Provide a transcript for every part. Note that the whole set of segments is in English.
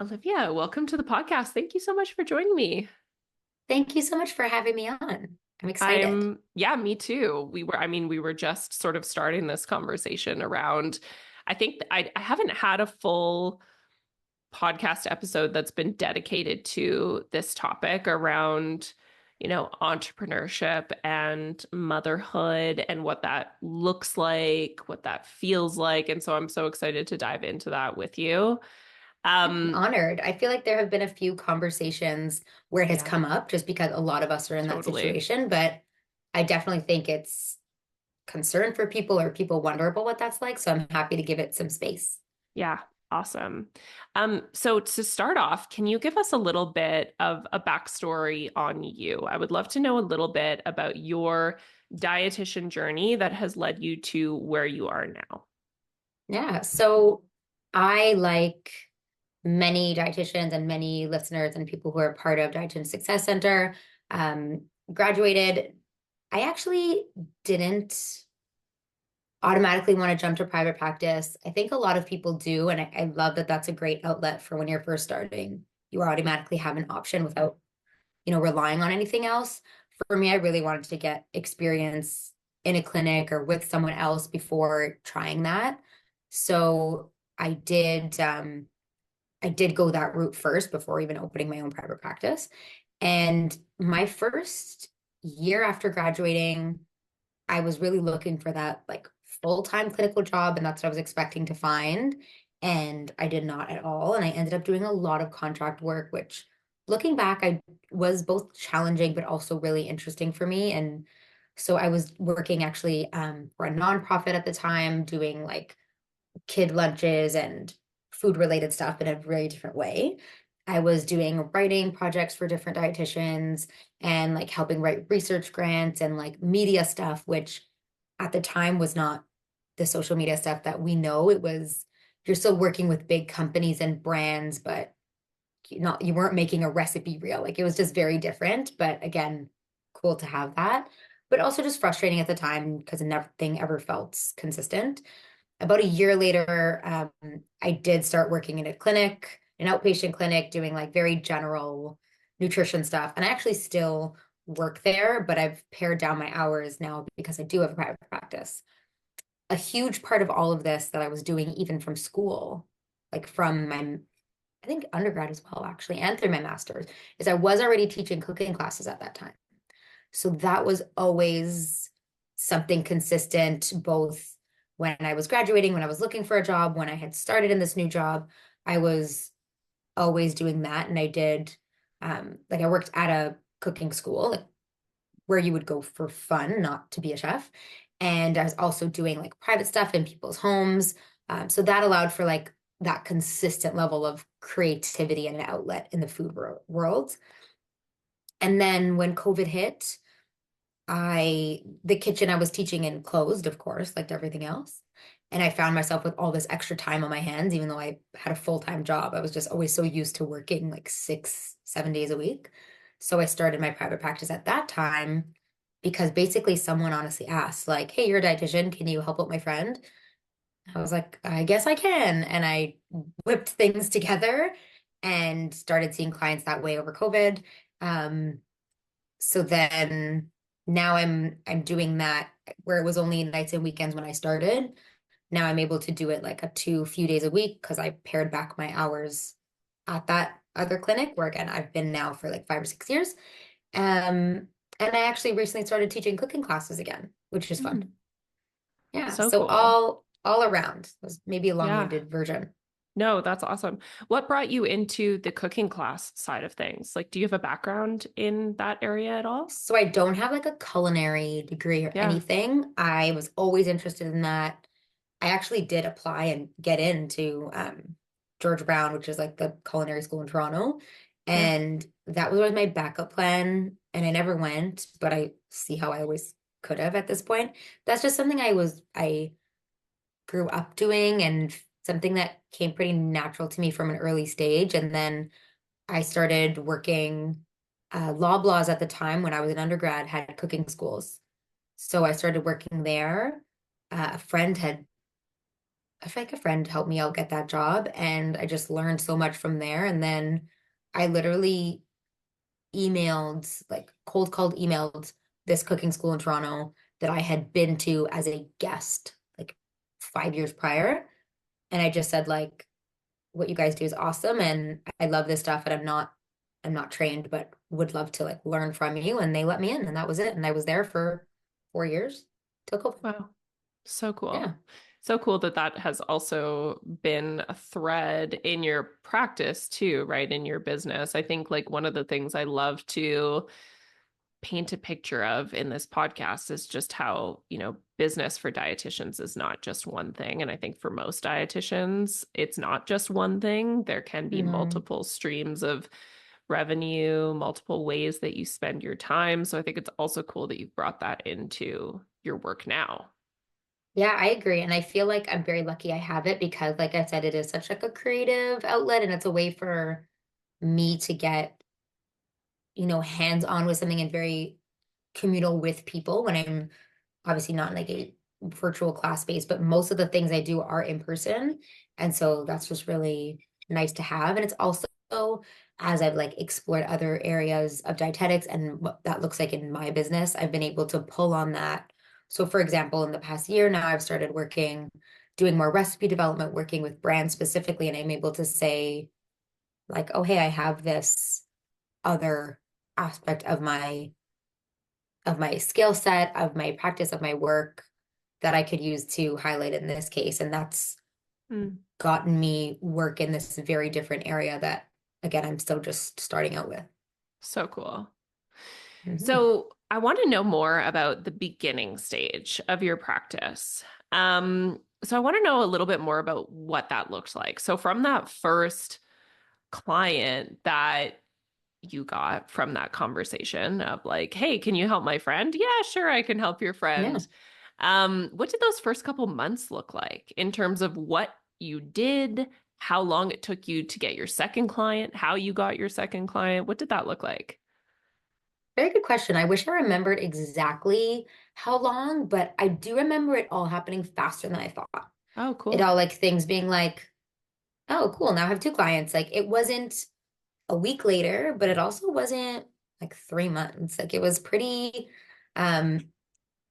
Olivia, welcome to the podcast. Thank you so much for joining me. Thank you so much for having me on. I'm excited. Yeah, me too. We were just sort of starting this conversation around, I think I haven't had a full podcast episode that's been dedicated to this topic around, entrepreneurship and motherhood and what that looks like, what that feels like. And so I'm so excited to dive into that with you. I'm Um, honored. I feel like there have been a few conversations where it has yeah, come up just because a lot of us are in that totally. situation, but I definitely think it's concern for people or people wonder about what that's like. So I'm happy to give it some space. Yeah, awesome. So to start off, can you give us a little bit of a backstory on you? I would love to know a little bit about your dietitian journey that has led you to where you are now. Yeah. So I, like many dietitians and many listeners and people who are part of Dietitian Success Center, graduated. I actually didn't automatically want to jump to private practice. I think a lot of people do, and I love that that's a great outlet for when you're first starting. You automatically have an option without, relying on anything else. For me, I really wanted to get experience in a clinic or with someone else before trying that. So I did go that route first before even opening my own private practice. And my first year after graduating, I was really looking for that like full-time clinical job, and that's what I was expecting to find. And I did not at all. And I ended up doing a lot of contract work, which looking back, I was both challenging but also really interesting for me. And so I was working actually for a nonprofit at the time, doing like kid lunches and food related stuff in a very different way. I was doing writing projects for different dietitians and like helping write research grants and like media stuff, which at the time was not the social media stuff that we know. It was, you're still working with big companies and brands, but you weren't making a recipe reel. Like it was just very different. But again, cool to have that. But also just frustrating at the time because nothing ever felt consistent. About a year later, I did start working in a clinic, an outpatient clinic, doing like very general nutrition stuff. And I actually still work there, but I've pared down my hours now because I do have a private practice. A huge part of all of this that I was doing, even from school, like from my, I think undergrad as well, actually, and through my master's, is I was already teaching cooking classes at that time. So that was always something consistent, both when I was graduating, when I was looking for a job, when I had started in this new job, I was always doing that. And I did, like, I worked at a cooking school, like, where you would go for fun, not to be a chef. And I was also doing like private stuff in people's homes. So that allowed for like that consistent level of creativity and an outlet in the food world. And then when COVID hit, the kitchen I was teaching in closed, of course, like everything else. And I found myself with all this extra time on my hands, even though I had a full-time job. I was just always so used to working like 6, 7 days a week. So I started my private practice at that time because basically someone honestly asked, like, hey, you're a dietitian, can you help out my friend? I was like, I guess I can. And I whipped things together and started seeing clients that way over COVID. Um, so then now I'm doing that where it was only nights and weekends when I started. Now I'm able to do it like a few days a week because I pared back my hours at that other clinic where again I've been now for like 5 or 6 years. And I actually recently started teaching cooking classes again, which is fun. Mm, Yeah. so So cool. all around was maybe a Yeah. long-winded version. No, that's awesome. What brought you into the cooking class side of things? Like, do you have a background in that area at all? So I don't have like a culinary degree or Yeah. anything. I was always interested in that. I actually did apply and get into George Brown, which is like the culinary school in Toronto. Yeah. And that was always my backup plan. And I never went, but I see how I always could have at this point. That's just something I grew up doing and something that came pretty natural to me from an early stage. And then I started working Loblaws at the time when I was an undergrad, had cooking schools. So I started working there. A friend had I feel like a friend helped me out get that job, and I just learned so much from there. And then I literally emailed, like cold called emailed this cooking school in Toronto that I had been to as a guest like 5 years prior. And I just said like, what you guys do is awesome, and I love this stuff, and I'm not trained, but would love to like learn from you. And they let me in, and that was it. And I was there for 4 years till COVID. Wow. So Yeah. cool. So cool that that has also been a thread in your practice too, right? In your business. I think like one of the things I love to paint a picture of in this podcast is just how, business for dietitians is not just one thing. And I think for most dietitians, it's not just one thing. There can be Mhm. multiple streams of revenue, multiple ways that you spend your time. So I think it's also cool that you've brought that into your work now. Yeah, I agree. And I feel like I'm very lucky I have it because, like I said, it is such like a creative outlet, and it's a way for me to get, hands-on with something and very communal with people when I'm obviously not in like a virtual class space, but most of the things I do are in person. And so that's just really nice to have. And it's also, as I've like explored other areas of dietetics and what that looks like in my business, I've been able to pull on that. So for example, in the past year now, I've started doing more recipe development, working with brands specifically, and I'm able to say like, oh, hey, I have this other aspect of my skill set, of my practice, of my work that I could use to highlight in this case. And that's Mm, gotten me work in this very different area that, again, I'm still just starting out with. so cool. Mhm. So I want to know more about the beginning stage of your practice. So I want to know a little bit more about what that looked like. So from that first client that you got from that conversation of like, hey, can you help my friend? Yeah, sure, I can help your Yeah. friend. What did those first couple months look like in terms of what you did, how long it took you to get your second client, how you got your second client? What did that look like? Very good question. I wish I remembered exactly how long, but I do remember it all happening faster than I thought. Oh, It cool. all like things being like, oh, cool, now I have two clients. Like it wasn't a week later, but it also wasn't like 3 months. Like it was pretty, um,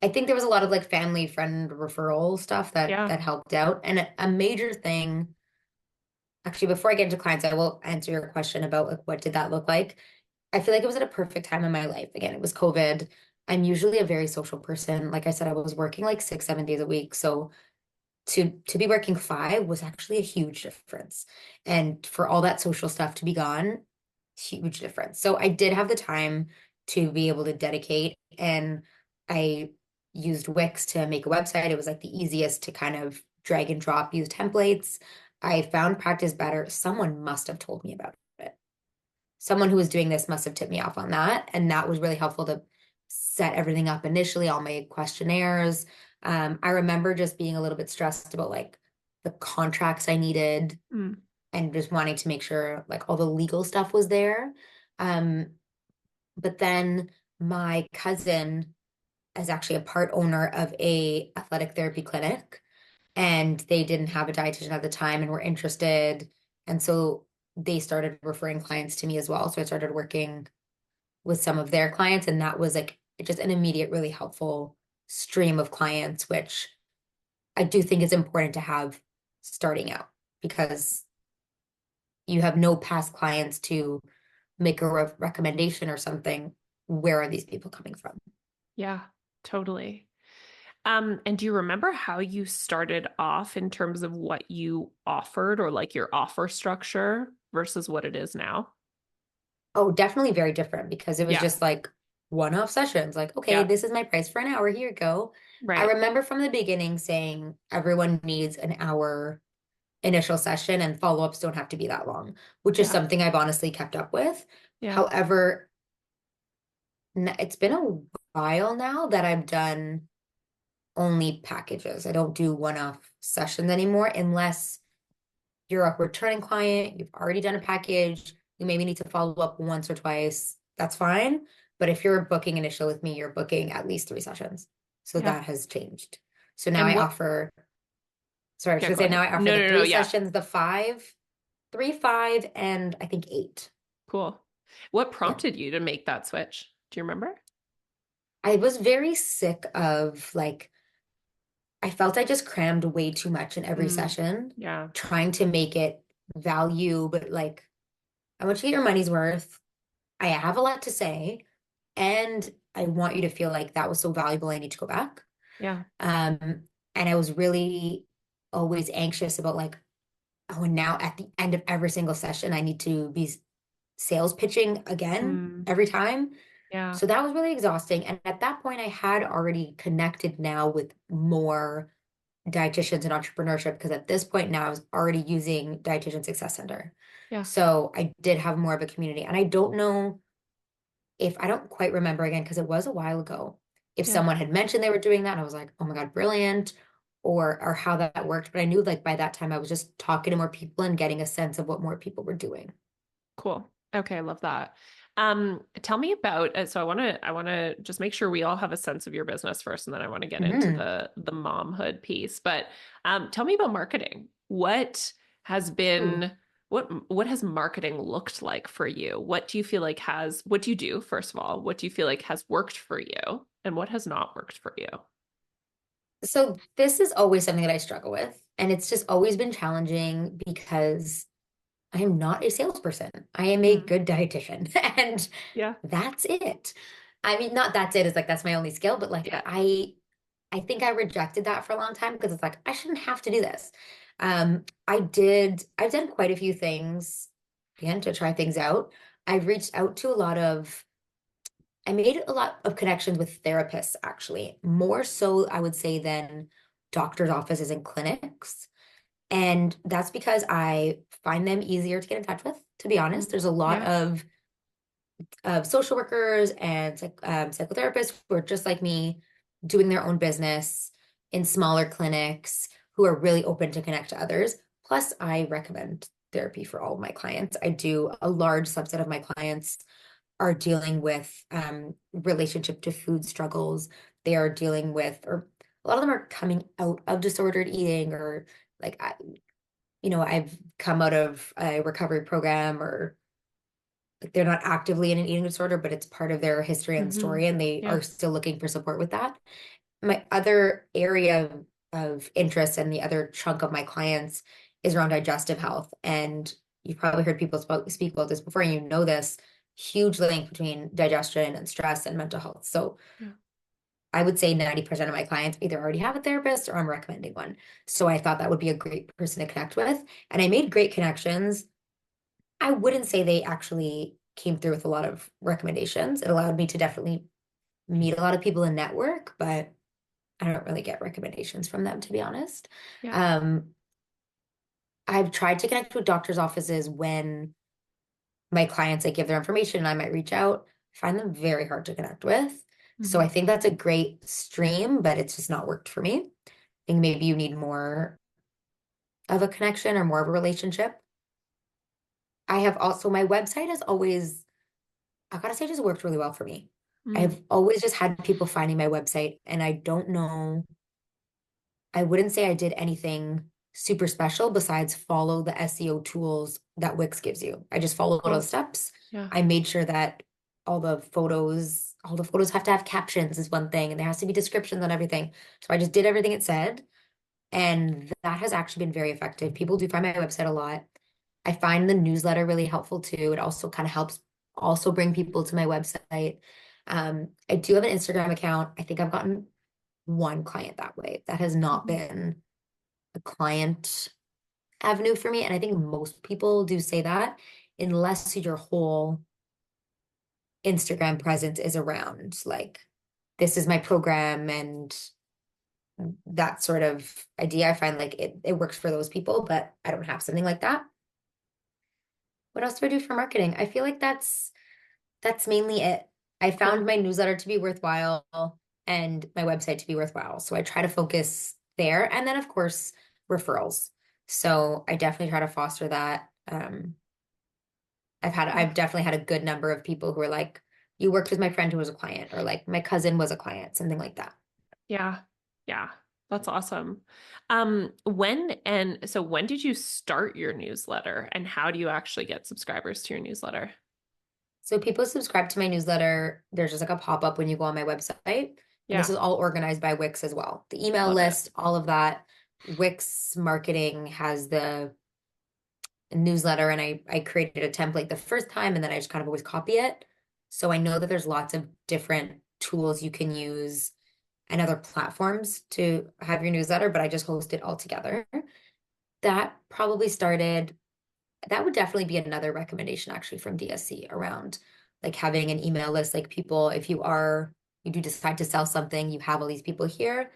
I think there was a lot of like family friend referral stuff that Yeah. that helped out. And a major thing, actually, before I get into clients, I will answer your question about like what did that look like. I feel like it was at a perfect time in my life. Again, it was COVID. I'm usually a very social person. Like I said, I was working like 6, 7 days a week. So to be working five was actually a huge difference. And for all that social stuff to be gone, huge difference. So I did have the time to be able to dedicate, and I used Wix to make a website. It was like the easiest to kind of drag and drop, use templates. I found Practice Better. Someone must have told me about it. Someone who was doing this must have tipped me off on that. And that was really helpful to set everything up initially, all my questionnaires. I remember just being a little bit stressed about like the contracts I needed Mm. and just wanting to make sure like all the legal stuff was there. Um, but then my cousin is actually a part owner of a athletic therapy clinic, and they didn't have a dietitian at the time and were interested. And so they started referring clients to me as well. So I started working with some of their clients, and that was like just an immediate, really helpful stream of clients, which I do think is important to have starting out because you have no past clients to make a recommendation or something. Where are these people coming from? Yeah, totally. And do you remember how you started off in terms of what you offered or like your offer structure versus what it is now? Oh, definitely very different because it was Yeah, just like one-off sessions. Like, okay, yeah, this is my price for an hour. Here you go. I right. remember from the beginning saying everyone needs an hour initial session and follow-ups don't have to be that long, which is Yeah, something I've honestly kept up with. yeah, However, it's been a while now that I've done only packages. I don't do one-off sessions anymore unless you're a returning client, you've already done a package, you maybe need to follow up once or twice. That's fine. But if you're booking initial with me, you're booking at least 3 sessions. So yeah. that has changed. So now And I what offer. Sorry, I was Yeah, gonna go say now ahead. I offer No, the no, no. three Yeah. sessions, the 5, 3, 5, and I think 8. Cool. What Yeah. prompted you to make that switch? Do you remember? I was very sick of like, I felt I just crammed way too much in every Mm, session, yeah. trying to make it value, but like, I want you to get your money's worth. I have a lot to say, and I want you to feel like that was so valuable. I need to go back. Yeah. Um, and I was really always anxious about like, oh, and now at the end of every single session, I need to be sales pitching again Mm, every time. yeah. So that was really exhausting. And at that point, I had already connected now with more dietitians and entrepreneurship because at this point now I was already using Dietitian Success Center. Yeah. So I did have more of a community. And I don't know if I don't quite remember again because it was a while ago. If Yeah. someone had mentioned they were doing that, and I was like, oh my God, brilliant, or how that worked. But I knew like by that time I was just talking to more people and getting a sense of what more people were doing. Cool. Okay, I love that. Tell me about so I want to just make sure we all have a sense of your business first, and then I want to get into Mhm. the momhood piece. But tell me about marketing. What has Ooh. been what has marketing looked like for you? What do you feel like has what do you do, first of all? What do you feel like has worked for you, and what has not worked for you? So this is always something that I struggle with, and it's just always been challenging because I am not a salesperson. I am a Mm, good dietitian, and yeah. that's it. I mean, not that's it, it's like that's my only skill, but like Yeah. I think I rejected that for a long time because it's like I shouldn't have to do this. I've done quite a few things again to try things out. I've reached out to a lot of I made a lot of connections with therapists actually, more so I would say than doctors' offices and clinics. And that's because I find them easier to get in touch with, to be honest. Mm, There's a lot yeah. of social workers and psychotherapists who are just like me, doing their own business in smaller clinics who are really open to connect to others. Plus, I recommend therapy for all of my clients. I do a large subset of my clients are dealing with relationship to food struggles. They are dealing with, or a lot of them are coming out of disordered eating, or like, I've come out of a recovery program, or like they're not actively in an eating disorder, but it's part of their history and Hmm. story, and they Yeah. are still looking for support with that. My other area of interest and the other chunk of my clients is around digestive health. And you've probably heard people speak about this before, and you know this huge link between digestion and stress and mental health. So Yeah. I would say 90% of my clients either already have a therapist or I'm recommending one. So I thought that would be a great person to connect with. And I made great connections. I wouldn't say they actually came through with a lot of recommendations. It allowed me to definitely meet a lot of people and network, but I don't really get recommendations from them, to be honest. Yeah. Um, I've tried to connect with doctors' offices when my clients like give their information and I might reach out. I find them very hard to connect with. So I Hmm. think that's a great stream, but it's just not worked for me. I think maybe you need more of a connection or more of a relationship. I have also, my website has always, I gotta say, just worked really well for me. Mm. I've always just had people finding my website, and I don't know, I wouldn't say I did anything super special besides follow the SEO tools that Wix gives you. I just followed all the Cool. steps. Yeah. I made sure that all the photos have to have captions is one thing, and there has to be descriptions on everything. So I just did everything it said, and that has actually been very effective. People do find my website a lot. I find the newsletter really helpful too. It also kind of helps also bring people to my website. I do have an Instagram account. I think I've gotten one client that way. That has not Mhm. been a client avenue for me. And I think most people do say that unless your whole Instagram presence is around like, this is my program and that sort of idea. I find like it works for those people, but I don't have something like that. What else do I do for marketing? I feel like that's mainly it. I found Cool. my newsletter to be worthwhile and my website to be worthwhile. So I try to focus there. And then, of course, referrals. So I definitely try to foster that. Yeah. I've definitely had a good number of people who are like, you worked with my friend who was a client, or like my cousin was a client, something like that. Yeah. Yeah. That's awesome. When did you start your newsletter, and how do you actually get subscribers to your newsletter? So people subscribe to my newsletter. There's just like a pop-up when you go on my website. And this Yeah, is all organized by Wix as well. The email love it. list, all of that. Wix marketing has the newsletter, and I created a template the first time, and then I just kind of always copy it. So I know that there's lots of different tools you can use and other platforms to have your newsletter, but I just host it all together. That probably started, that would definitely be another recommendation actually from DSC around like having an email list, like people, if you do decide to sell something, you have all these people here,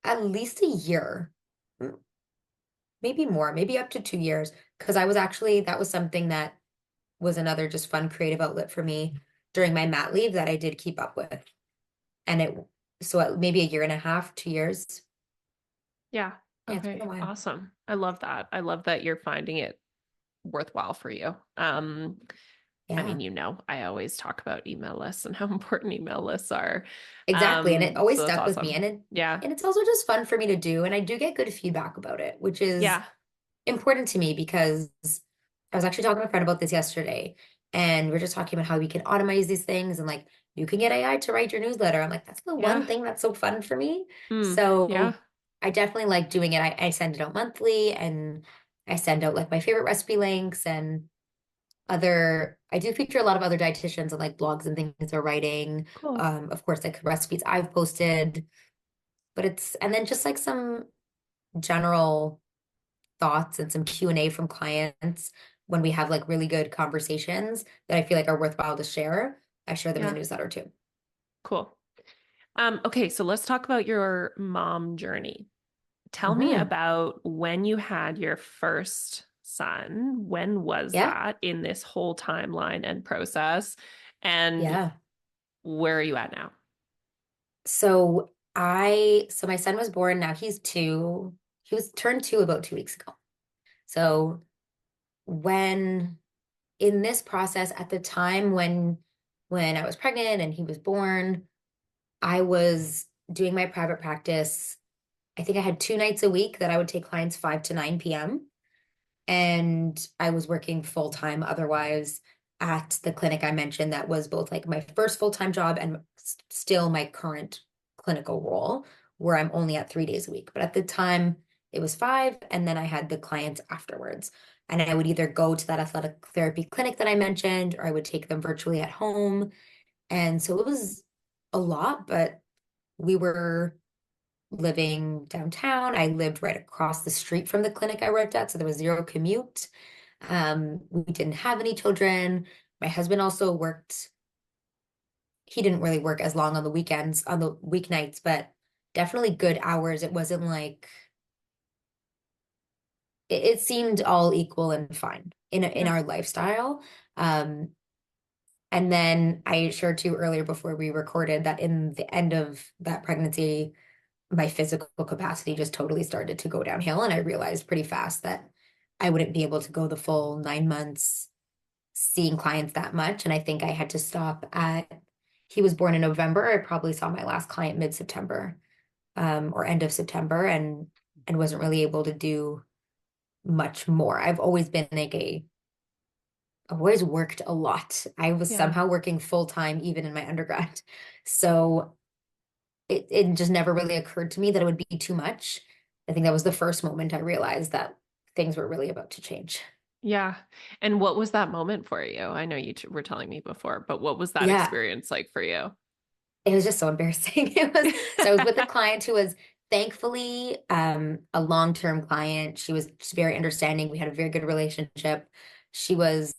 at least a year, maybe more, maybe up to 2 years. Because that was something that was another just fun creative outlet for me during my mat leave that I did keep up with. And maybe a year and a half, 2 years. Yeah. Yeah, it's been Okay. a while. Awesome. I love that. I love that you're finding it worthwhile for you. I Yeah, mean, I always talk about email lists and how important email lists are. exactly. And it always So that's stuck with me. awesome. Yeah. And it's also just fun for me to do. And I do get good feedback about it, which is Yeah. important to me because I was actually talking to a friend about this yesterday. And we're just talking about how we can automate these things and like you can get AI to write your newsletter. I'm like, that's the one Yeah. thing that's so fun for me. Yeah. So I definitely like doing it. I send it out monthly and I send out like my favorite recipe links and I do feature a lot of other dietitians and like blogs and things they're writing. Cool. Of course, like recipes I've posted, and then just like some general thoughts and some Q&A from clients when we have like really good conversations that I feel like are worthwhile to share. I share them in the Yeah. newsletter too. Cool. Okay, so let's talk about your mom journey. Tell me Hmm. about when you had your first son. When was Yeah. that in this whole timeline and process? And Yeah. where are you at now? So my son was born, now he's 2. He was turned 2 about 2 weeks ago. So when in this process at the time when I was pregnant and he was born, I was doing my private practice. I think I had 2 nights a week that I would take clients 5 to 9 p.m. And I was working full time otherwise at the clinic I mentioned that was both like my first full-time job and still my current clinical role where I'm only at 3 days a week. But at the time it was 5 and then I had the clients afterwards. And I would either go to that athletic therapy clinic that I mentioned or I would take them virtually at home. And so it was a lot, but we were living downtown. I lived right across the street from the clinic I worked at, so there was zero commute. We didn't have any children. My husband also worked. He didn't really work as long on the weekends, on the weeknights, but definitely good hours. It wasn't like it seemed all equal and fine in Yeah. our lifestyle. Um, and then I shared too earlier before we recorded that in the end of that pregnancy, my physical capacity just totally started to go downhill. And I realized pretty fast that I wouldn't be able to go the full 9 months seeing clients that much. And I think I had to he was born in November. I probably saw my last client mid-September, or end of September and wasn't really able to do much more. I've always worked a lot. I was Yeah. somehow working full time even in my undergrad. So it just never really occurred to me that it would be too much. I think that was the first moment I realized that things were really about to change. Yeah. And what was that moment for you? I know were telling me before, but what was that Yeah, experience like for you? it was just so embarrassing. I was with a client who was thankfully a long-term client. She was just very understanding. We had a very good relationship. She was,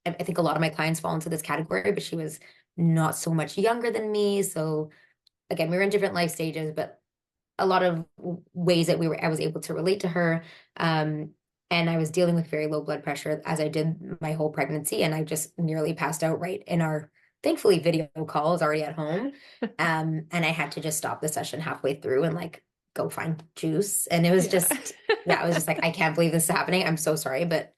I think a lot of my clients fall into this category, but she was not so much younger than me. So again, we were in different life stages, but a lot of ways that I was able to relate to her. Um, and I was dealing with very low blood pressure as I did my whole pregnancy, and I just nearly passed out right in our thankfully video call. I was already at home. And I had to just stop the session halfway through and like go find juice. And it was Yeah. just, yeah, I was just like, I can't believe this is happening. I'm so sorry, but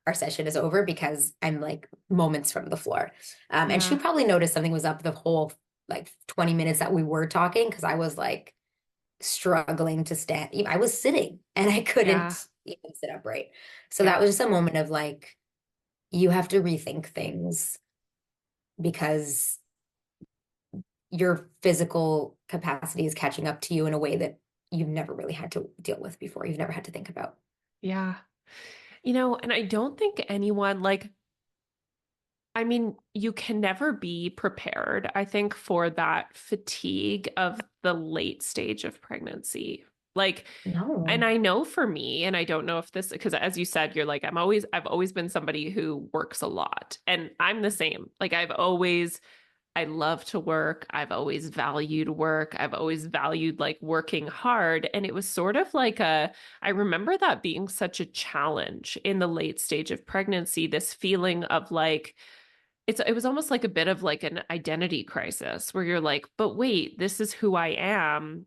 our session is over because I'm like moments from the floor. And she Yeah. probably noticed something was up the whole like 20 minutes that we were talking because I was like struggling to stand. I was sitting and I Yeah. couldn't even sit upright. So Yeah. that was just a moment of like, you have to rethink things because your physical capacity is catching up to you in a way that you've never really had to deal with before. You've never had to think about. Yeah. And I don't think anyone like, I mean, you can never be prepared, I think, for that fatigue of the late stage of pregnancy. Like, and No. I know for me, and I don't know if this, because as you said, you're like, I've always been somebody who works a lot. And I'm the same. Like, I love to work. I've always valued work. I've always valued like working hard. And it was sort of like I remember that being such a challenge in the late stage of pregnancy, this feeling of like, it was almost like a bit of like an identity crisis where you're like, but wait, this is who I am,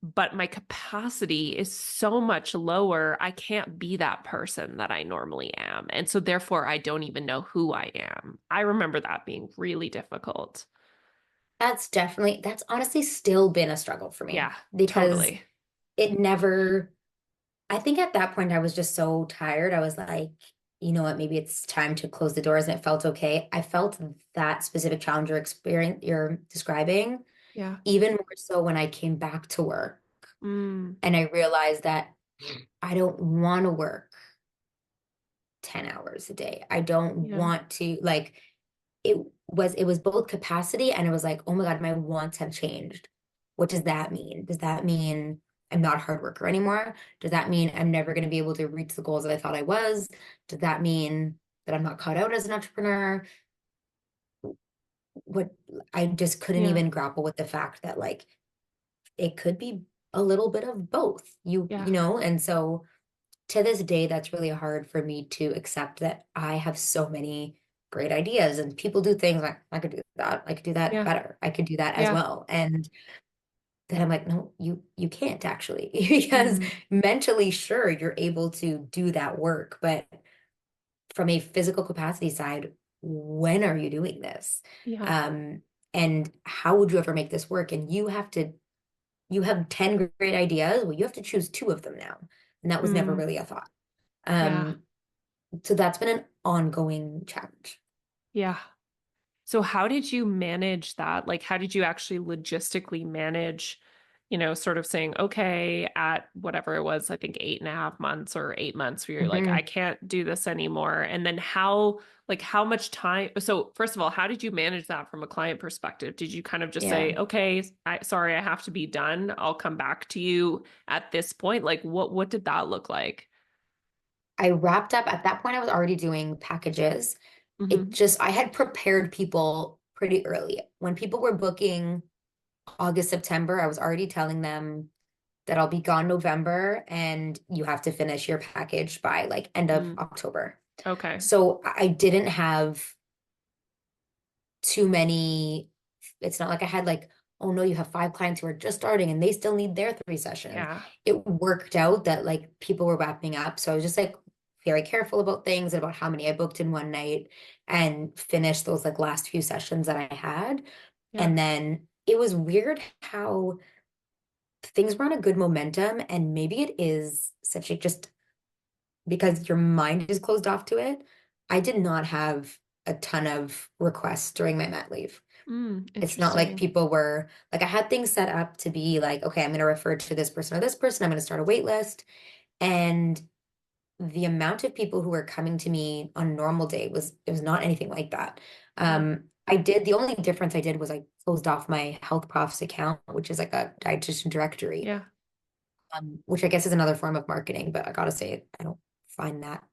but my capacity is so much lower. I can't be that person that I normally am. And so therefore I don't even know who I am. I remember that being really difficult. That's honestly still been a struggle for me Yeah, because totally. it never, I think at that point I was just so tired. I was like, you know what, maybe it's time to close the doors, and it felt okay. I felt that specific challenge or experience you're describing Yeah. even more so when I came back to work Mm, and I realized that I don't want to work 10 hours a day. I don't yeah. want to like it was both capacity and it was like, oh my God, my wants have changed. What does that mean? Does that mean I'm not a hard worker anymore? Does that mean I'm never going to be able to reach the goals that I thought I was? Does that mean that I'm not cut out as an entrepreneur? What I just couldn't Yeah. even grapple with the fact that like it could be a little bit of both. You Yeah. know, and so to this day, that's really hard for me to accept that I have so many great ideas and people do things like I could do that. I could do that Yeah. better. I could do that as Yeah. well. And then I'm like, no, you can't actually because Mm, mentally, sure, you're able to do that work, but from a physical capacity side, when are you doing this? yeah. Um, and how would you ever make this work? And you have 10 great ideas. Well, you have to choose two of them now. And that was never Mm, really a thought. yeah. Um, so that's been an ongoing challenge. Yeah. So how did you manage that? Like, how did you actually logistically manage, sort of saying, okay, at whatever it was, I think 8.5 months or 8 months, where you're like, I Mhm. can't do this anymore. And then how much time? So first of all, how did you manage that from a client perspective? Did you kind of just Yeah. say, okay, sorry, I have to be done. I'll come back to you at this point. Like, what did that look like? I wrapped up at that point, I was already doing packages. Hmm. I had prepared people pretty early. When people were booking August, September, I was already telling them that I'll be gone November and you have to finish your package by like end of Mm, October. okay. So I didn't have too many. It's not like I had like, oh no, you have five clients who are just starting and they still need their 3 sessions. Yeah. It worked out that like people were wrapping up. So I was just like very careful about things and about how many I booked in one night and finished those like last few sessions that I had. Yeah. And then it was weird how things were on a good momentum. And maybe it is such a just because your mind is closed off to it. I did not have a ton of requests during my mat leave. It's not like Interesting. people were like I had things set up to be like, okay, I'm going to refer to this person or this person. I'm going to start a wait list. And the amount of people who were coming to me on a normal day was it was not anything like that. Yeah. The only difference I did was I closed off my Health Profs account, which is like a dietitian directory, Yeah. which I guess is another form of marketing, but I gotta say I don't find that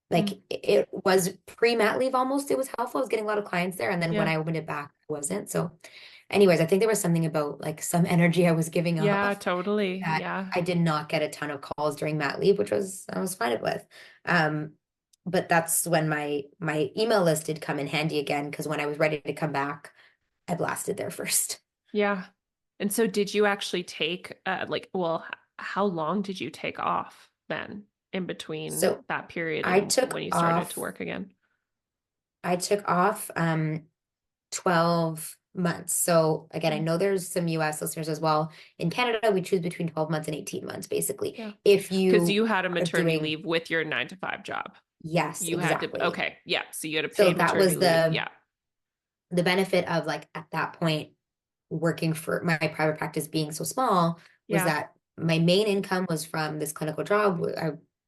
like Mm, it was pre-mat leave almost. It was helpful. I was getting a lot of clients there. And then when yeah. I opened it back, I wasn't. So anyways, I think there was something about like some energy I was giving Yeah, off totally. that Yeah. I did not get a ton of calls during mat leave, which was I was fine with. Um, but that's when my email list did come in handy again because when I was ready to come back, I blasted there first. Yeah. And so did you actually take how long did you take off then in between So that period I and took when you started to off, work again? I took off 12 months. So again, I Mm. know there's some US listeners as well. In Canada, we choose between 12 months and 18 months, basically. Yeah. If Because you you had a are maternity doing, leave with your 9 to 5 job. yes, You had to, exactly. okay. Yeah. So you had a So paid that maternity was leave. Yeah. the benefit of like at that point working for my private practice being so small was Yeah. that my main income was from this clinical job.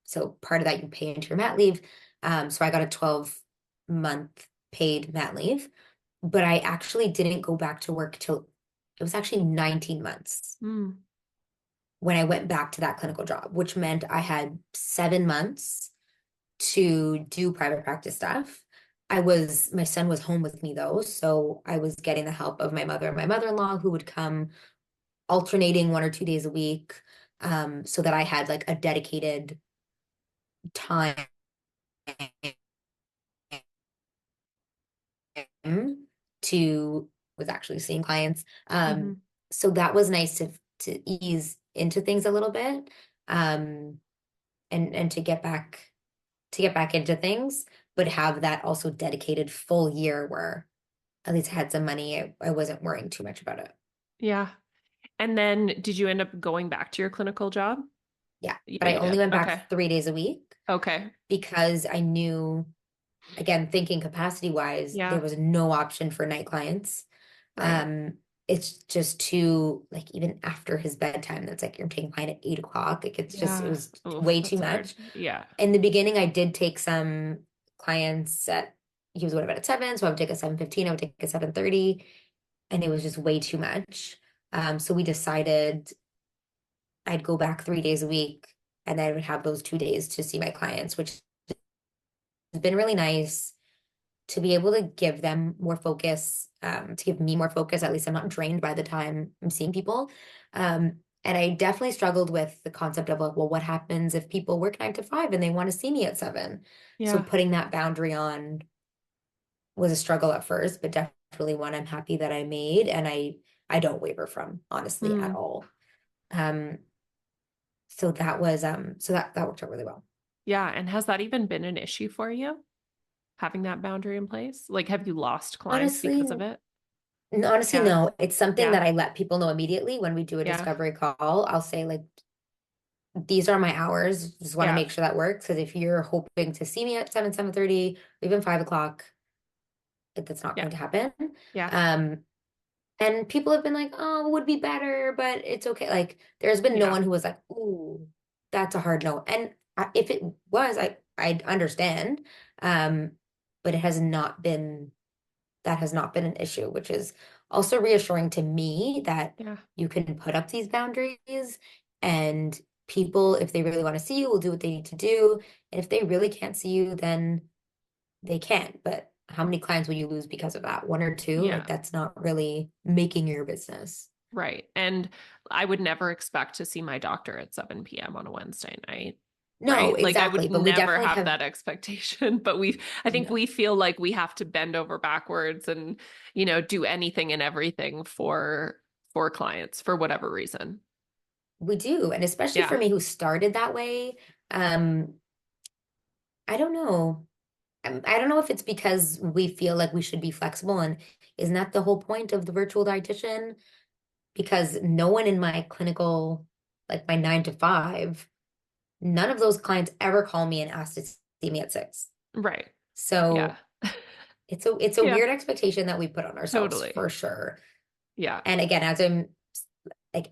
So part of that you pay into your mat leave. So I got a 12-month paid mat leave, but I actually didn't go back to work till it was actually 19 months Mm. when I went back to that clinical job, which meant I had 7 months to do private practice stuff. My son was home with me though, so I was getting the help of my mother and my mother-in-law who would come alternating 1 or 2 days a week, so that I had like a dedicated time to was actually seeing clients. Mm-hmm. So that was nice to ease into things a little bit, and to get back into things, but have that also dedicated full year where at least I had some money. I wasn't worrying too much about it. Yeah. And then did you end up going back to your clinical job? Yeah, but Yeah, I you only did. went Okay. back 3 days a week Okay. because I knew, again, thinking capacity wise, there Yeah. was no option for night clients. Right. It's just too like even after his bedtime, that's like you're taking client at 8 o'clock. Like it Yeah. was Oof, way too that's hard. much. Yeah. In the beginning, I did take some clients at he was going to bed at 7, so I would take a 7:15, I would take a 7:30, and it was just way too much. So we decided I'd go back 3 days a week, and then I would have those 2 days to see my clients, which has been really nice to be able to give them more focus, to give me more focus. At least I'm not drained by the time I'm seeing people. And I definitely struggled with the concept of like, well, what happens if people work 9 to 5 and they want to see me at 7? So Yeah. putting that boundary on was a struggle at first, but definitely one I'm happy that I made, and I don't waver from, honestly, at Mm. all. Um, so that worked out really well. Yeah. And has that even been an issue for you, having that boundary in place? Like, have you lost clients Honestly, because of it? honestly, Yeah. no. It's something Yeah. that I let people know immediately when we do a Yeah. discovery call. I'll say like, these are my hours. Just want to Yeah. make sure that works. Because if you're hoping to see me at 7, 7:30, or even 5 o'clock, that's not Yeah. going to happen. Yeah. Um, and people have been like, oh, it would be better, but it's okay. Like, there's been no Yeah. one who was like, ooh, that's a hard no. And if it was, I'd understand. Um, but that has not been an issue, which is also reassuring to me that Yeah. you can put up these boundaries, and people, if they really want to see you, will do what they need to do. And if they really can't see you, then they can't. But how many clients will you lose because of that? One or two? Like Yeah. that's not really making your business. Right. And I would never expect to see my doctor at 7 p.m. on a Wednesday night. No, Right. Like I exactly. would But we never definitely have have, that expectation. But I think no, we feel like we have to bend over backwards and, do anything and everything for clients for whatever reason. we do. And especially Yeah. for me who started that way, um, I don't know. I don't know if it's because we feel like we should be flexible, and isn't that the whole point of the virtual dietitian? Because no one in my clinical, like my 9 to 5, none of those clients ever call me and ask to see me at 6. Right. Yeah. So it's a Yeah. weird expectation that we put on ourselves Totally. for sure. Yeah. And again,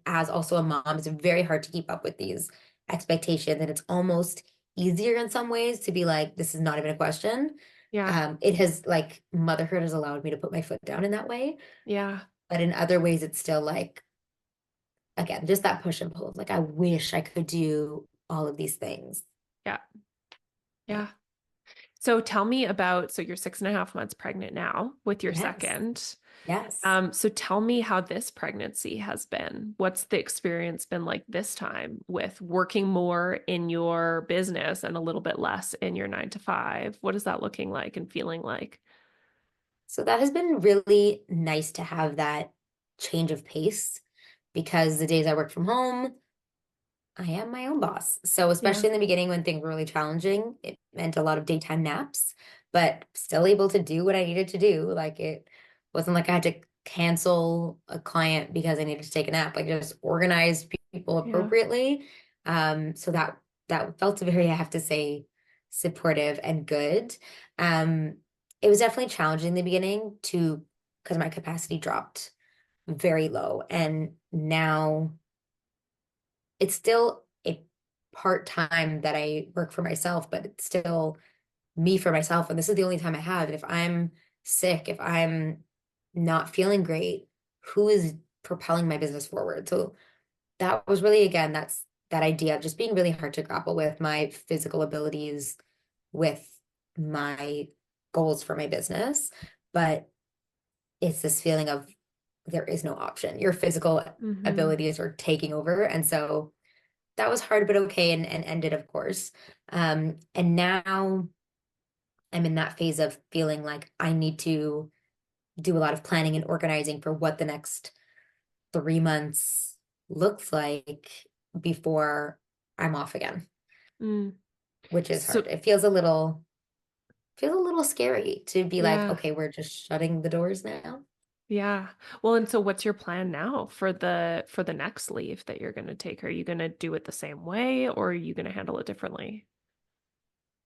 as also a mom, it's very hard to keep up with these expectations, and it's almost easier in some ways to be like, this is not even a question. Yeah. It has like motherhood has allowed me to put my foot down in that way, Yeah. but in other ways, it's still like, again, just that push and pull. Like, I wish I could do all of these things. Yeah. Yeah. Yeah. So tell me about, so you're 6.5 months pregnant now with your Yes. second. Yes. So tell me how this pregnancy has been. What's the experience been like this time with working more in your business and a little bit less in your 9 to 5? What is that looking like and feeling like? So that has been really nice to have that change of pace, because the days I work from home, I am my own boss. So Yeah. especially in the beginning when things were really challenging, it meant a lot of daytime naps, but still able to do what I needed to do. Like Wasn't like I had to cancel a client because I needed to take a nap. Like just organize people Yeah. appropriately. So that felt very, I have to say, supportive and good. Um, it was definitely challenging in the beginning to because my capacity dropped very low. And now it's still a part-time that I work for myself, but it's still me for myself. And this is the only time I have. And if I'm sick, if I'm not feeling great, who is propelling my business forward? So that was really, again, that's that idea of just being really hard to grapple with my physical abilities, with my goals for my business. But it's this feeling of there is no option. Your physical Mm-hmm. abilities are taking over. And so that was hard, but okay, and ended, of course. And now I'm in that phase of feeling like I need to do a lot of planning and organizing for what the next 3 months looks like before I'm off again, Mm. which is hard. So, It feels a little scary to be like, yeah. okay, we're just shutting the doors now. Yeah. Well, and so what's your plan now for the next leave that you're going to take? Are you going to do it the same way or are you going to handle it differently?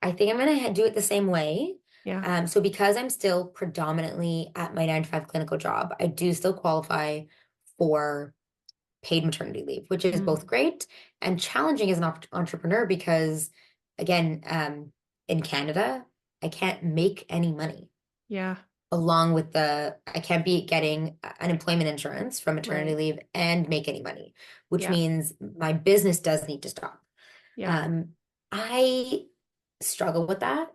I think I'm gonna do it the same way. Yeah. So because I'm still predominantly at my 9 to 5 clinical job, I do still qualify for paid maternity leave, which is Mm. both great and challenging as an entrepreneur because, again, in Canada, I can't make any money Yeah. along with I can't be getting unemployment insurance from maternity Right. leave and make any money, which Yeah. means my business does need to stop. Yeah. Um, I struggle with that.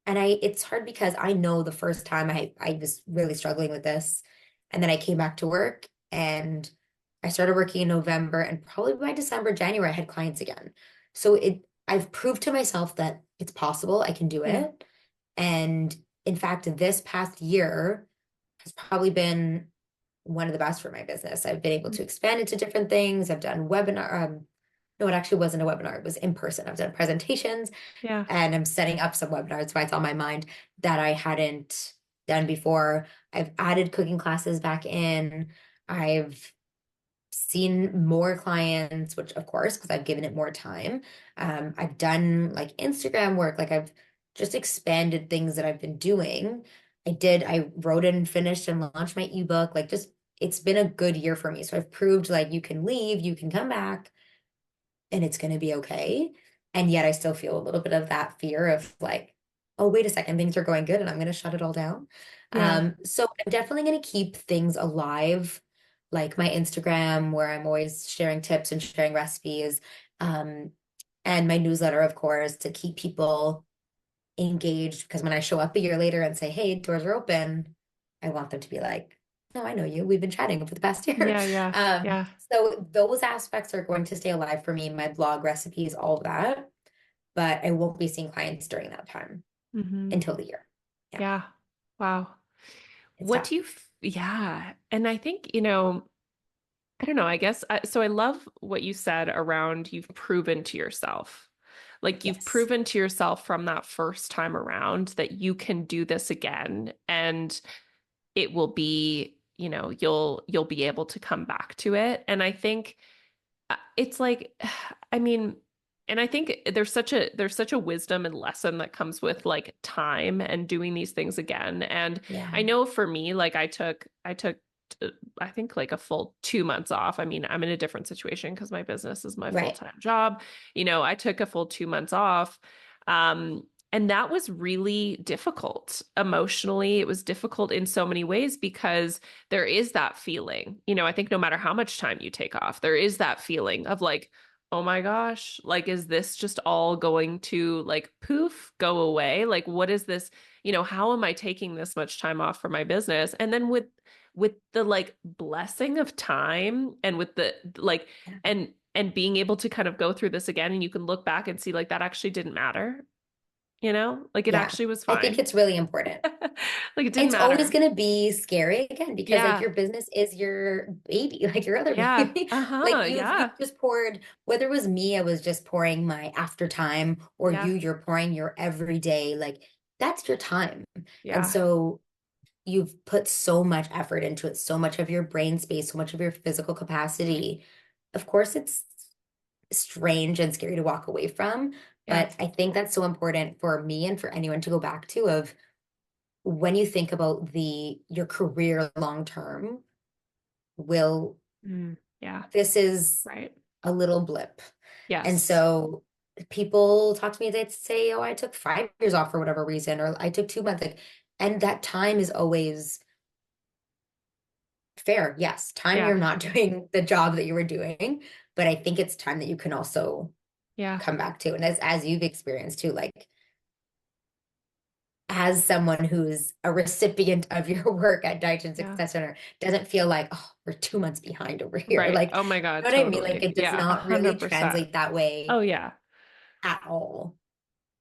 And it's hard because I know the first time I was really struggling with this. And then I came back to work and I started working in November and probably by December, January, I had clients again. So I've proved to myself that it's possible, I can do Yeah. it. And in fact, this past year has probably been one of the best for my business. I've been able Mm. to expand into different things. I've done webinar, no, it actually wasn't a webinar, it was in person. I've done presentations Yeah. and I'm setting up some webinars, but it's on my mind that I hadn't done before. I've added cooking classes back in. I've seen more clients, which of course, because I've given it more time. I've done like Instagram work, like I've just expanded things that I've been doing. I wrote and finished and launched my ebook. Like just, it's been a good year for me. So I've proved like you can leave, you can come back and it's going to be okay. And yet I still feel a little bit of that fear of like, oh, wait a second, things are going good and I'm going to shut it all down. Yeah. So I'm definitely going to keep things alive, like my Instagram, where I'm always sharing tips and sharing recipes, um, and my newsletter, of course, to keep people engaged. Because when I show up a year later and say, hey, doors are open, I want them to be like, no, I know you. We've been chatting for the past year. Yeah. Yeah. Yeah. So those aspects are going to stay alive for me, my blog recipes, all of that. But I won't be seeing clients during that time Mm-hmm. until the year. Yeah, Yeah. Wow. it's What tough. do you, yeah. And I think, I don't know, I guess. So I love what you said around you've proven to yourself. Like you've Yes. proven to yourself from that first time around that you can do this again and it will be, you'll be able to come back to it. And I think it's like, I mean, and I think there's such a wisdom and lesson that comes with like time and doing these things again. And Yeah. I know for me, like I took I think like a full 2 months off. I mean, I'm in a different situation because my business is my Right. full-time job. I took a full 2 months off. Um, and that was really difficult emotionally. It was difficult in so many ways because there is that feeling. I think no matter how much time you take off, there is that feeling of like, oh my gosh, like, is this just all going to like poof, go away? Like, what is this? How am I taking this much time off for my business? And then with the like blessing of time and with the like Yeah. and being able to kind of go through this again and you can look back and see like that actually didn't matter, like it Yeah. actually was I think fine. it's really important. Like it didn't It's always matter. going to be scary again because like Yeah. your business is your baby, like your other Yeah. baby. Like Uh-huh. you've Yeah. just poured, whether it was me, I was just pouring my after time, or Yeah. you're pouring your everyday, like that's your time. And Yeah. so you've put so much effort into it, so much of your brain space, so much of your physical capacity. Of course, it's strange and scary to walk away from, Yeah. but I think that's so important for me and for anyone to go back to of when you think about your career long term, will Yeah. this is Right. a little blip. And Yes. so people talk to me, they'd say, oh, I took 5 years off for whatever reason, or I took 2 months. Like, and that time is always fair. Yes, time Yeah. you're not doing the job that you were doing, but I think it's time that you can also Yeah. come back to. And as you've experienced too, like as someone who's a recipient of your work at Dietitian Yeah. Success Center, doesn't feel like, oh, we're 2 months behind over here. Right. Like, Oh my you God, know what I mean? Like, totally. it does Yeah, not really 100%. translate that way Oh yeah. at all.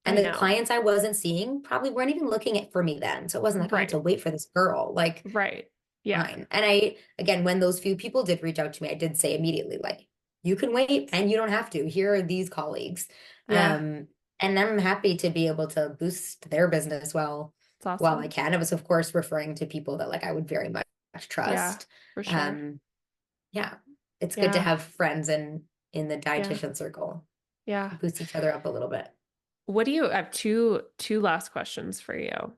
And I the know. clients I wasn't seeing probably weren't even looking at for me then. So it wasn't like, oh, I had to Right. wait for this girl. Like, Right. Yeah. fine. And again, when those few people did reach out to me, I did say immediately, like, you can wait and you don't have to. Here are these colleagues. Yeah. And I'm happy to be able to boost their business It's while I awesome. can. I was, of course, referring to people that like I would very much Yeah, trust. for sure. Um, yeah, it's good to Yeah. have friends in the Yeah. dietitian circle. Yeah. Boost each other up a little bit. What do you I have two last questions for you.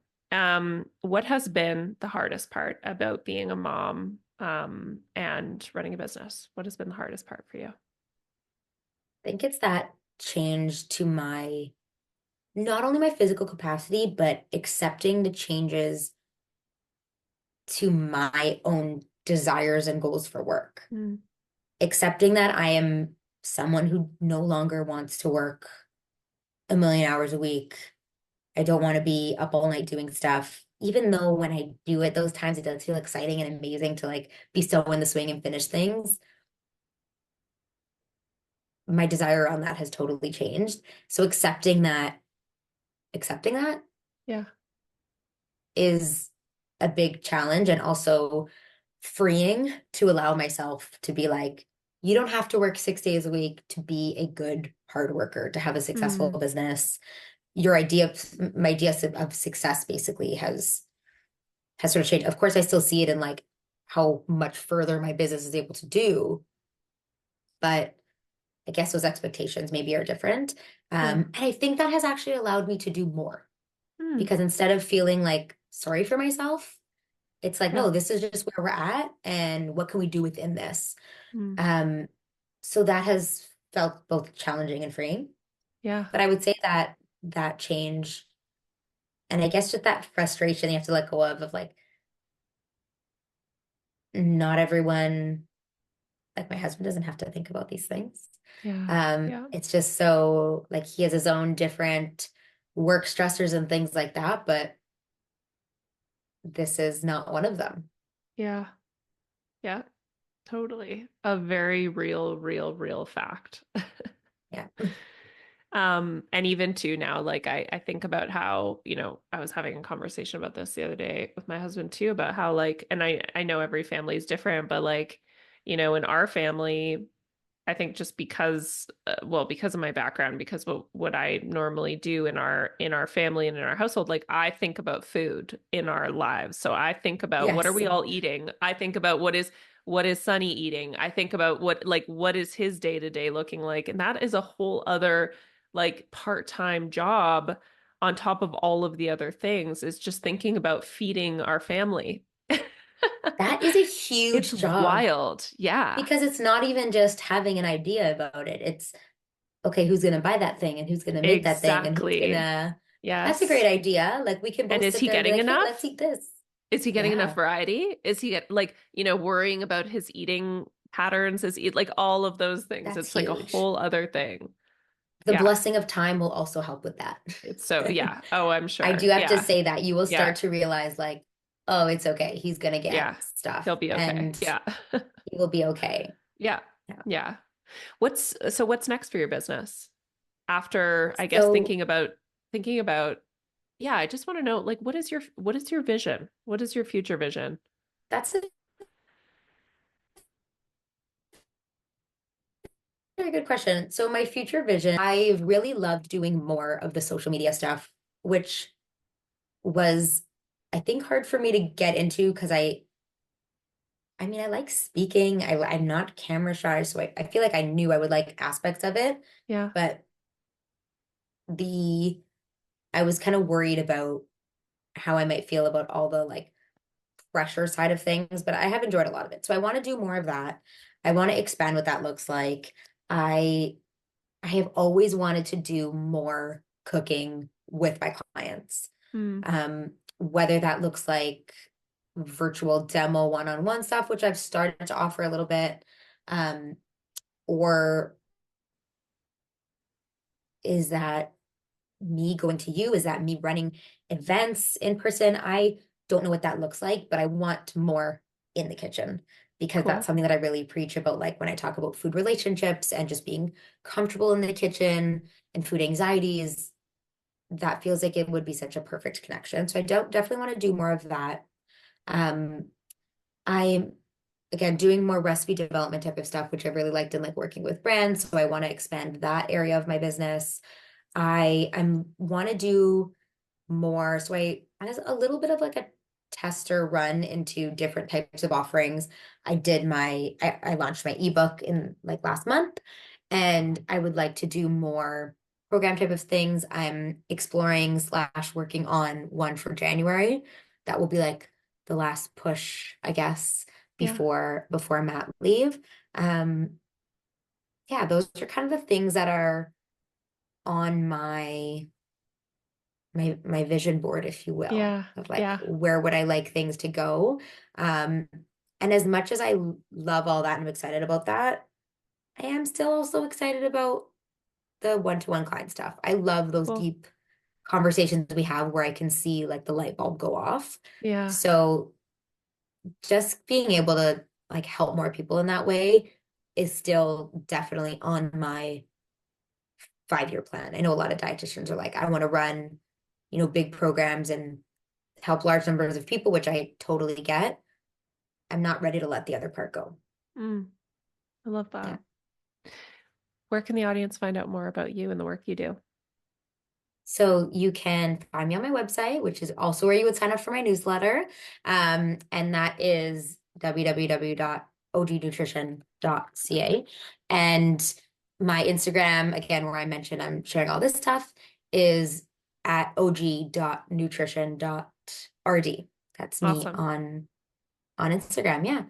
What has been the hardest part about being a mom and running a business? What has been the hardest part for you? I think it's that change to my not only my physical capacity, but accepting the changes to my own desires and goals for work. Mm. Accepting that I am someone who no longer wants to work a million hours a week. I don't want to be up all night doing stuff. Even though when I do it, those times it does feel exciting and amazing to like be so in the swing and finish things. My desire on that has totally changed. So accepting that Yeah. is a big challenge and also freeing to allow myself to be like, you don't have to work 6 days a week to be a good hard worker, to have a successful Mm. business. My idea of success basically has sort of changed. Of course, I still see it in like how much further my business is able to do, but I guess those expectations maybe are different. Yeah. And I think that has actually allowed me to do more Mm. because instead of feeling like sorry for myself, it's like, Yeah. no, this is just where we're at, and what can we do within this? Mm. Um, so that has felt both challenging and freeing. Yeah. But I would say that that change, and I guess just that frustration you have to let go of like not everyone, like my husband doesn't have to think about these things. Yeah. Yeah. It's just so like he has his own different work stressors and things like that, but this is not one of them. Yeah. Yeah. Totally. A very real fact. Yeah. And even too now, like I think about how, I was having a conversation about this the other day with my husband too, about how like, and I know every family is different, but like, in our family, I think just because, well, because of my background, because what I normally do in our family and in our household, like I think about food in our lives. So I think about what are Yes. we all eating? I think about what is Sunny eating? I think about what is his day to day looking like, and that is a whole other like part-time job on top of all of the other things. Is just thinking about feeding our family. That is a It's huge job wild. Yeah, because it's not even just having an idea about it. It's okay, who's going to buy that thing and who's going to make that thing and who's going exactly. to, that's a great Yes. idea. Like we can And both is sit he there and be getting like, hey, let's enough? eat this. Is he getting enough Yeah. variety? Is he like, worrying about his eating patterns, his eat like all of those things. That's It's like a huge. whole other thing. The Yeah. blessing of time will also help with that. It's so, yeah. Oh, I'm I sure. do have to Yeah. say that you will Yeah. start to realize like, oh, it's okay. He's going to get Yeah. stuff He'll be okay. and Yeah. he will be okay. Yeah. Yeah. Yeah. What's next for your business? After, I guess, So thinking about, yeah, I just want to know, like, what is your vision? What is your future vision? that's a very good question. So my future vision, I've really loved doing more of the social media stuff, which was I think hard for me to get into because I mean, I like speaking. I'm not camera shy, so I feel like I knew I would like aspects of it, Yeah. but the I was kind of worried about how I might feel about all the like pressure side of things, but I have enjoyed a lot of it. So I want to do more of that. I want to expand what that looks like. I I have always wanted to do more cooking with my clients. Mm. Whether that looks like virtual demo one-on-one stuff, which I've started to offer a little bit, um, or is that me going to you? Is that me running events in person? I don't know what that looks like, but I want more in the kitchen because that's Cool. something that I really preach about, like when I talk about food relationships and just being comfortable in the kitchen and food anxieties, that feels like it would be such a perfect connection. So I don't definitely want to do more of that. Um, I'm again doing more recipe development type of stuff, which I really liked and like working with brands. So I want to expand that area of my business. I want to do more. So I was a little bit of like a tester run into different types of offerings. I launched my ebook in like last month, and I would like to do more program type of things. I'm exploring slash working on one for January. That will be like the last push, I guess, Yeah. before mat leave. Um, yeah, those are kind of the things that are on my vision board, if you will, Yeah. of like Yeah. where would I like things to go. Um, and as much as I love all that and I'm excited about that, I am still also excited about the one-to-one client stuff. I love those Cool. deep conversations we have where I can see like the light bulb go off. Yeah. So just being able to like help more people in that way is still definitely on my 5-year plan. I know a lot of dietitians are like, I want to run, big programs and help large numbers of people, which I totally get. I'm not ready to let the other part go. Mm. I love Yeah. that. Where can the audience find out more about you and the work you do? So you can find me on my website, which is also where you would sign up for my newsletter. And that is www.ognutrition.ca. And my Instagram, again, where I mentioned I'm sharing all this stuff, is at og.nutrition.rd. That's me Awesome. on Instagram, yeah.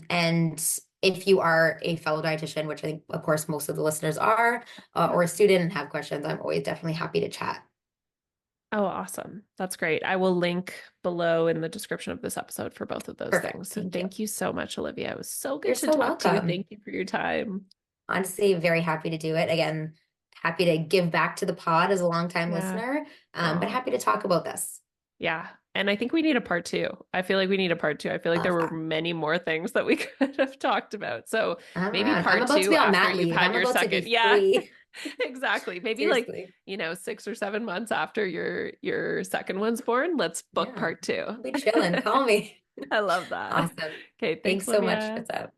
And if you are a fellow dietitian, which I think, of course, most of the listeners are, Yeah. or a student and have questions, I'm always definitely happy to chat. Oh, awesome. That's great. I will link below in the description of this episode for both of those Perfect. things. And Thank you. thank you so much, Olivia. It was so You're good to so talk to you. welcome. Thank you for your time. Honestly, very happy to do it. Again, happy to give back to the pod as a longtime Yeah. listener, but Oh, happy to talk about this. yeah. And I think we need a part two. I feel like we need a part two. I feel like there Love were that. many more things that we could have talked about. So I'm maybe around. I'm part about to two be on after mat you've leave. had I'm your about to be second. Yeah, free. exactly. Maybe like, Seriously. 6 or 7 months after your second one's born, let's book Yeah. part two. I'll be chilling. Call me. I love that. Awesome. Okay, thanks, Thanks so much for Olivia. that.